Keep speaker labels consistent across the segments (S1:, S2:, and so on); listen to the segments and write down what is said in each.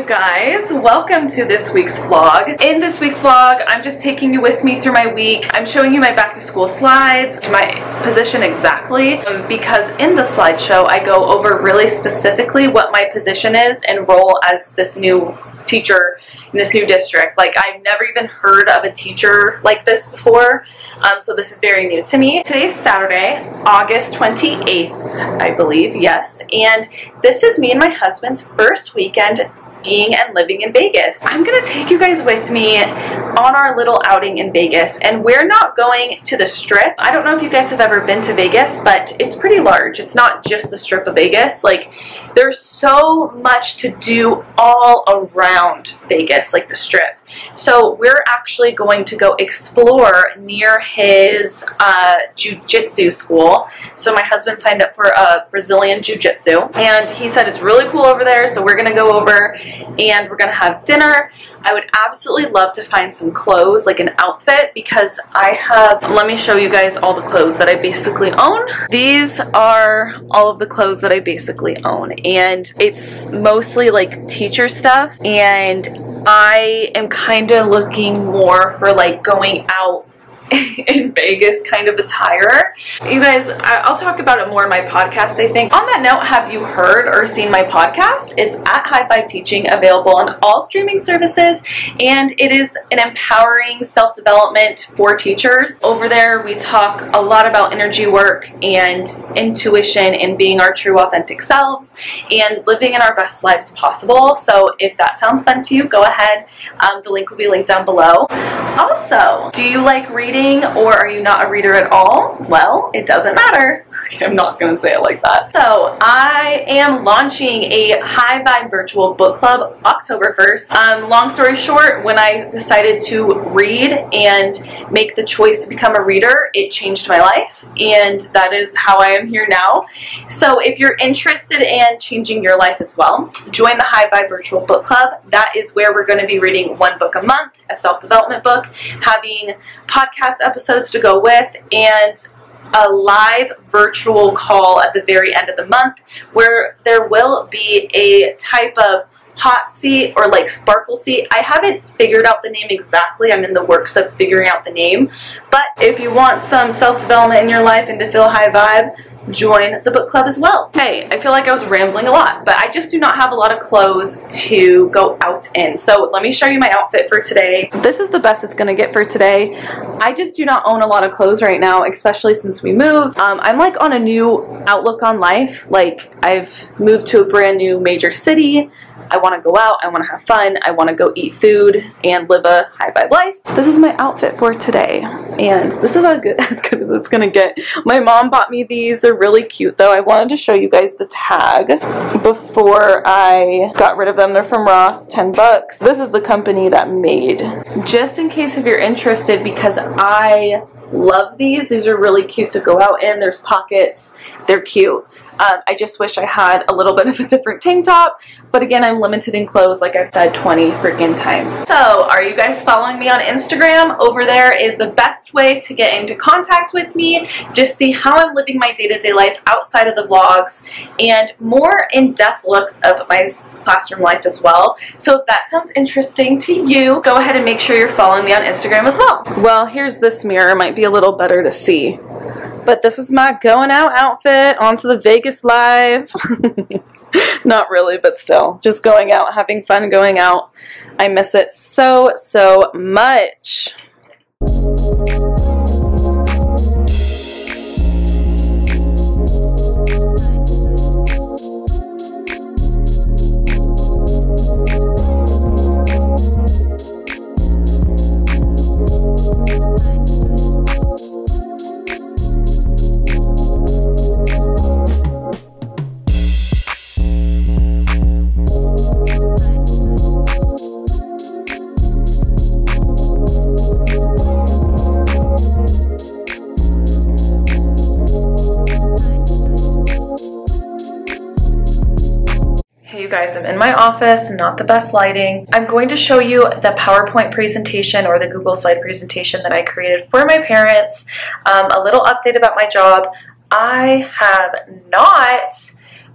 S1: guys, welcome to this week's vlog. In this week's vlog, I'm just taking you with me through my week. I'm showing you my back to school slides, my position exactly, because in the slideshow I go over really specifically what my position is and role as this new teacher in this new district. Like, I've never even heard of a teacher like this before, so this is very new to me. Today's Saturday, August 28th, I believe, yes, and this is me and my husband's first weekend being and living in Vegas. I'm gonna take you guys with me on our little outing in Vegas, and we're not going to the Strip. I don't know if you guys have ever been to Vegas, but it's pretty large. It's not just the Strip of Vegas. Like, there's so much to do all around Vegas, like the Strip. So we're actually going to go explore near his jiu-jitsu school. So my husband signed up for a Brazilian jiu-jitsu, and he said it's really cool over there, so we're gonna go over and we're gonna have dinner. I would absolutely love to find some clothes, like an outfit, because I have, let me show you guys all the clothes that I basically own. These are all of the clothes that I basically own, and it's mostly like teacher stuff, and I am kind of looking more for like going out in Vegas kind of attire. You guys, I'll talk about it more in my podcast, I think. On that note, have you heard or seen my podcast? It's at High Five Teaching, available on all streaming services, and it is an empowering self-development for teachers. Over there, we talk a lot about energy work and intuition and being our true authentic selves and living in our best lives possible. So if that sounds fun to you, go ahead. The link will be linked down below. Also, do you like reading, or are you not a reader at all? Well, it doesn't matter. I'm not going to say it like that. So I am launching a High Vibe virtual book club October 1st. Long story short, when I decided to read and make the choice to become a reader, it changed my life, and that is how I am here now. So if you're interested in changing your life as well, join the High Vibe virtual book club. That is where we're going to be reading one book a month, a self-development book, having podcast episodes to go with, and a live virtual call at the very end of the month where there will be a type of hot seat or like sparkle seat. I haven't figured out the name exactly. I'm in the works of figuring out the name. But if you want some self-development in your life and to feel high vibe, join the book club as well. Hey, I feel like I was rambling a lot, but I just do not have a lot of clothes to go out in. So let me show you my outfit for today. This is the best it's gonna get for today. I just do not own a lot of clothes right now, especially since we moved. I'm like on a new outlook on life. Like, I've moved to a brand new major city. I want to go out, I want to have fun, I want to go eat food and live a high vibe life. This is my outfit for today, and this is as good as it's gonna get. My mom bought me these. They're really cute though. I wanted to show you guys the tag before I got rid of them. They're from Ross, 10 bucks. This is the company that made. Just in case if you're interested, because I love these. These are really cute to go out in. There's pockets. They're cute. I just wish I had a little bit of a different tank top, but again, I'm limited in clothes, like I've said 20 freaking times. So, are you guys following me on Instagram? Over there is the best way to get into contact with me. Just see how I'm living my day-to-day life outside of the vlogs, and more in-depth looks of my classroom life as well. So if that sounds interesting to you, go ahead and make sure you're following me on Instagram as well. Well, here's this mirror. It might be a little better to see. But this is my going out outfit onto the Vegas Live. Not really, but still. Just going out, having fun going out. I miss it so, so much. You guys, I'm in my office, not the best lighting. I'm going to show you the PowerPoint presentation or the Google slide presentation that I created for my parents. A little update about my job. I have not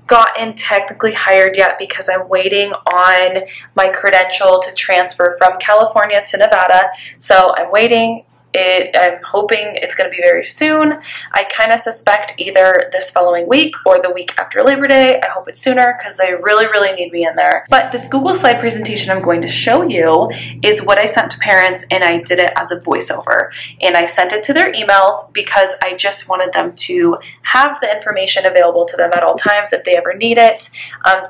S1: gotten technically hired yet because I'm waiting on my credential to transfer from California to Nevada. So I'm waiting. I'm hoping it's going to be very soon. I kind of suspect either this following week or the week after Labor Day. I hope it's sooner because they really, really need me in there. But this Google slide presentation I'm going to show you is what I sent to parents, and I did it as a voiceover. And I sent it to their emails because I just wanted them to have the information available to them at all times if they ever need it,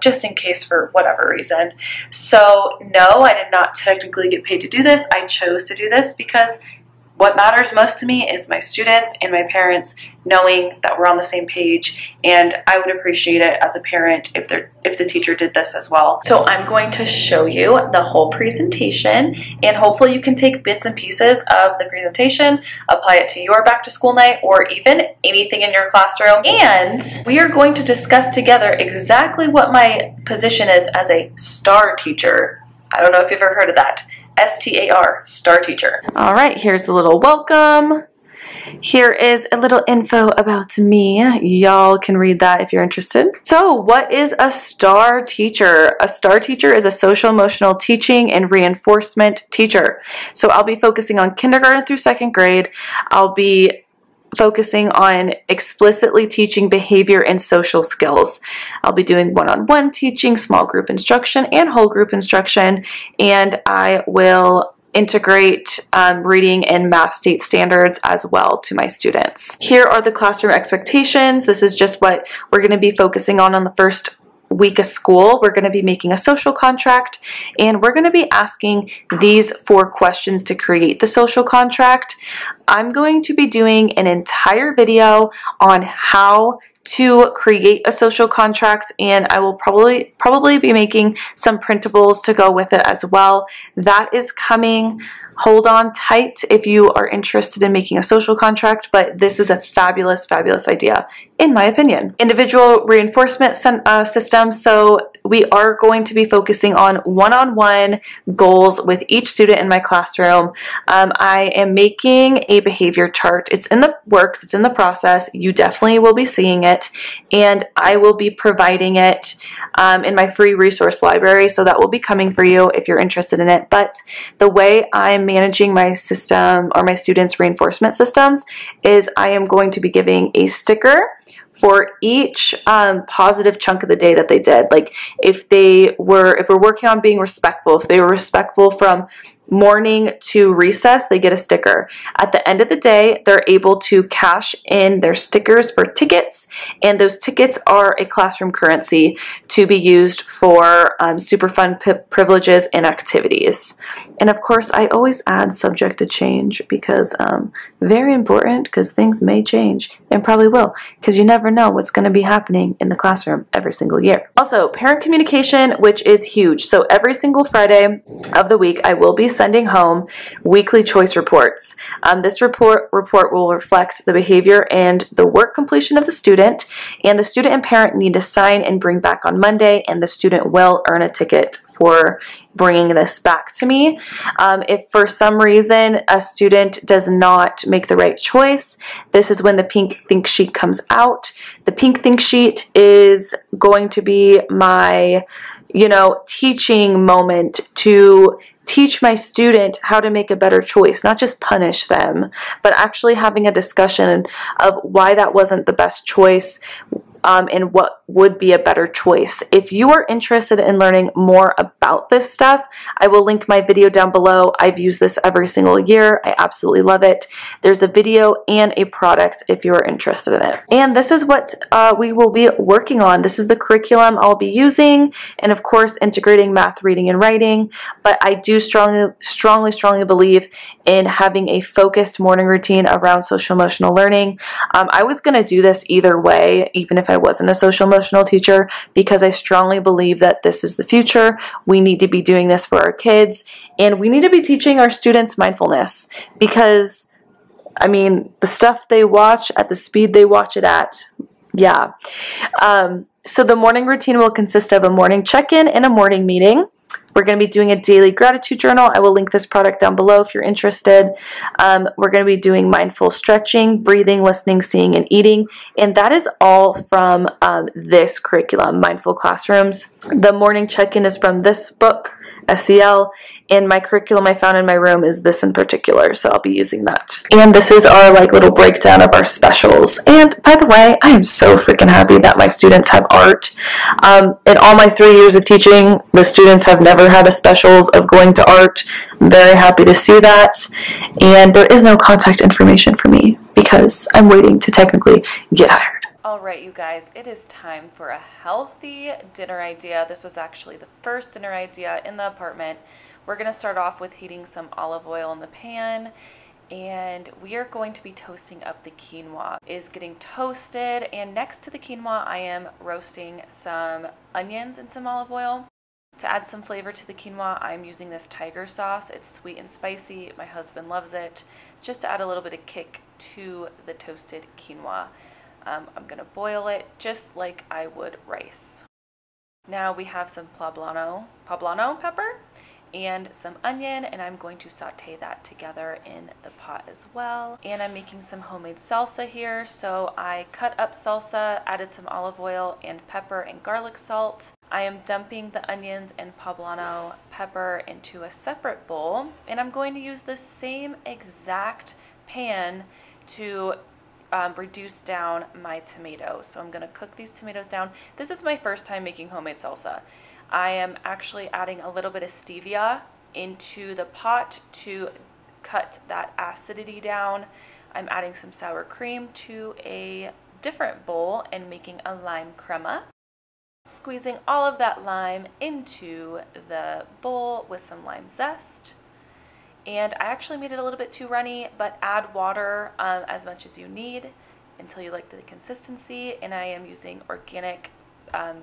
S1: just in case for whatever reason. So no, I did not technically get paid to do this. I chose to do this because what matters most to me is my students and my parents knowing that we're on the same page, and I would appreciate it as a parent if the teacher did this as well. So I'm going to show you the whole presentation, and hopefully you can take bits and pieces of the presentation, apply it to your back to school night or even anything in your classroom, and we are going to discuss together exactly what my position is as a STAR teacher. I don't know if you've ever heard of that. STAR, STAR teacher. All right, here's a little welcome. Here is a little info about me. Y'all can read that if you're interested. So what is a STAR teacher? A STAR teacher is a social emotional teaching and reinforcement teacher. So I'll be focusing on kindergarten through 2nd grade. I'll be focusing on explicitly teaching behavior and social skills. I'll be doing one-on-one teaching, small group instruction, and whole group instruction, and I will integrate reading and math state standards as well to my students. Here are the classroom expectations. This is just what we're going to be focusing on the first week of school. We're going to be making a social contract, and we're going to be asking these 4 questions to create the social contract. I'm going to be doing an entire video on how to create a social contract, and I will probably be making some printables to go with it as well. That is coming. Hold on tight if you are interested in making a social contract, but this is a fabulous, fabulous idea, in my opinion. Individual reinforcement system. So we are going to be focusing on one-on-one goals with each student in my classroom. I am making a behavior chart. It's in the works, it's in the process. You definitely will be seeing it, and I will be providing it in my free resource library, so that will be coming for you if you're interested in it. But the way I'm managing my system or my students' reinforcement systems is I am going to be giving a sticker for each positive chunk of the day that they did. Like if we're working on being respectful, if they were respectful from morning to recess, they get a sticker. At the end of the day, they're able to cash in their stickers for tickets, and those tickets are a classroom currency to be used for super fun privileges and activities. And of course, I always add subject to change because very important, because things may change and probably will, because you never know what's going to be happening in the classroom every single year. Also, parent communication, which is huge. So every single Friday of the week, I will be sending home weekly choice reports. This report will reflect the behavior and the work completion of the student, and the student and parent need to sign and bring back on Monday, and the student will earn a ticket for bringing this back to me. If for some reason a student does not make the right choice, this is when the pink think sheet comes out. The pink think sheet is going to be my, teaching moment to teach my student how to make a better choice, not just punish them, but actually having a discussion of why that wasn't the best choice, and what would be a better choice. If you are interested in learning more about this stuff, I will link my video down below. I've used this every single year. I absolutely love it. There's a video and a product if you are interested in it. And this is what we will be working on. This is the curriculum I'll be using, and of course integrating math, reading, and writing. But I do strongly believe in having a focused morning routine around social emotional learning. I was going to do this either way, even if I wasn't a social emotional teacher, because I strongly believe that this is the future. We need to be doing this for our kids, and we need to be teaching our students mindfulness, because the stuff they watch at the speed they watch it at, yeah. So the morning routine will consist of a morning check-in and a morning meeting. We're going to be doing a daily gratitude journal. I will link this product down below if you're interested. We're going to be doing mindful stretching, breathing, listening, seeing, and eating. And that is all from this curriculum, Mindful Classrooms. The morning check-in is from this book, SEL, and my curriculum I found in my room is this in particular, so I'll be using that. And this is our like little breakdown of our specials. And by the way, I am so freaking happy that my students have art. In all my 3 years of teaching, the students have never had a specials of going to art. I'm very happy to see that. And there is no contact information for me because I'm waiting to technically get hired. Alright, you guys, it is time for a healthy dinner idea. This was actually the first dinner idea in the apartment. We're going to start off with heating some olive oil in the pan, and we are going to be toasting up the quinoa. It is getting toasted, and next to the quinoa I am roasting some onions in some olive oil. To add some flavor to the quinoa, I'm using this tiger sauce. It's sweet and spicy. My husband loves it. Just to add a little bit of kick to the toasted quinoa. I'm going to boil it just like I would rice. Now we have some poblano pepper and some onion, and I'm going to saute that together in the pot as well. And I'm making some homemade salsa here, so I cut up salsa, added some olive oil and pepper and garlic salt. I am dumping the onions and poblano pepper into a separate bowl, and I'm going to use the same exact pan to reduce down my tomatoes. So I'm going to cook these tomatoes down. This is my first time making homemade salsa. I am actually adding a little bit of stevia into the pot to cut that acidity down. I'm adding some sour cream to a different bowl and making a lime crema. Squeezing all of that lime into the bowl with some lime zest. And I actually made it a little bit too runny, but add water as much as you need until you like the consistency. And I am using organic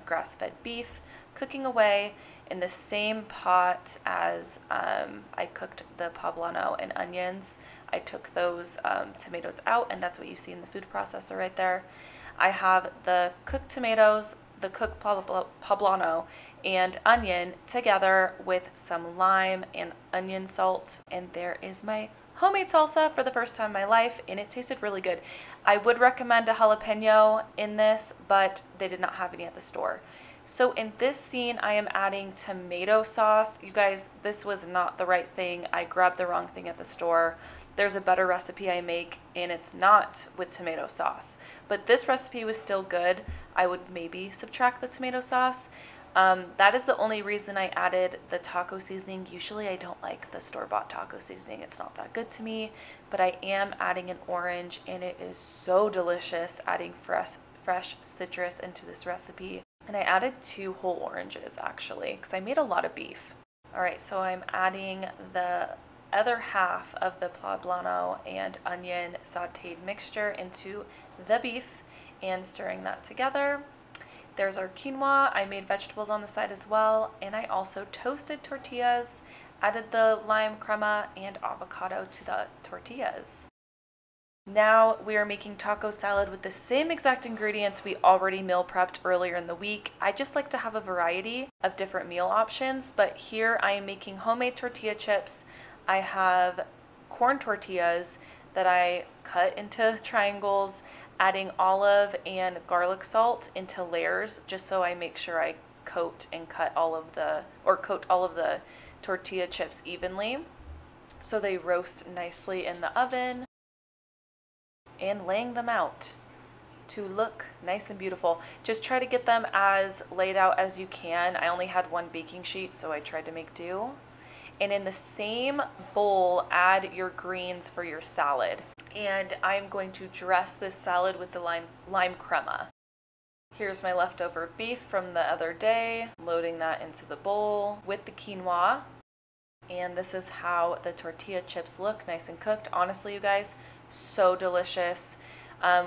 S1: grass-fed beef, cooking away in the same pot as I cooked the poblano and onions. I took those tomatoes out, and that's what you see in the food processor right there. I have the cooked tomatoes, the cooked poblano, and onion together with some lime and onion salt, and there is my homemade salsa for the first time in my life, and it tasted really good. I would recommend a jalapeno in this, but they did not have any at the store. So in this scene, I am adding tomato sauce. You guys, this was not the right thing. I grabbed the wrong thing at the store. There's a better recipe I make, and it's not with tomato sauce, but this recipe was still good. I would maybe subtract the tomato sauce. That is the only reason I added the taco seasoning. Usually I don't like the store-bought taco seasoning. It's not that good to me, but I am adding an orange, and it is so delicious adding fresh citrus into this recipe. And I added 2 whole oranges actually, because I made a lot of beef. All right, so I'm adding the other half of the poblano and onion sauteed mixture into the beef and stirring that together. There's our quinoa. I made vegetables on the side as well, and I also toasted tortillas, added the lime crema and avocado to the tortillas. Now we are making taco salad with the same exact ingredients we already meal prepped earlier in the week. I just like to have a variety of different meal options, but here I am making homemade tortilla chips. I have corn tortillas that I cut into triangles, adding olive and garlic salt into layers, just so I make sure I coat all of the tortilla chips evenly so they roast nicely in the oven, and laying them out to look nice and beautiful. Just try to get them as laid out as you can. I only had 1 baking sheet, so I tried to make do. And in the same bowl, add your greens for your salad. And I'm going to dress this salad with the lime crema. Here's my leftover beef from the other day, loading that into the bowl with the quinoa. And this is how the tortilla chips look, nice and cooked. Honestly, you guys, so delicious.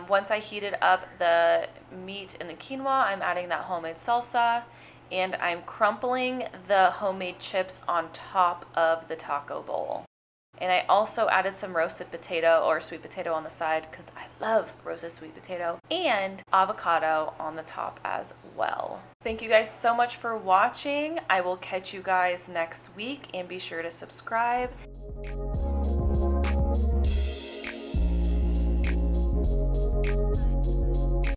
S1: Once I heated up the meat and the quinoa, I'm adding that homemade salsa, and I'm crumpling the homemade chips on top of the taco bowl. And I also added some roasted potato or sweet potato on the side because I love roasted sweet potato, and avocado on the top as well. Thank you guys so much for watching. I will catch you guys next week, and be sure to subscribe.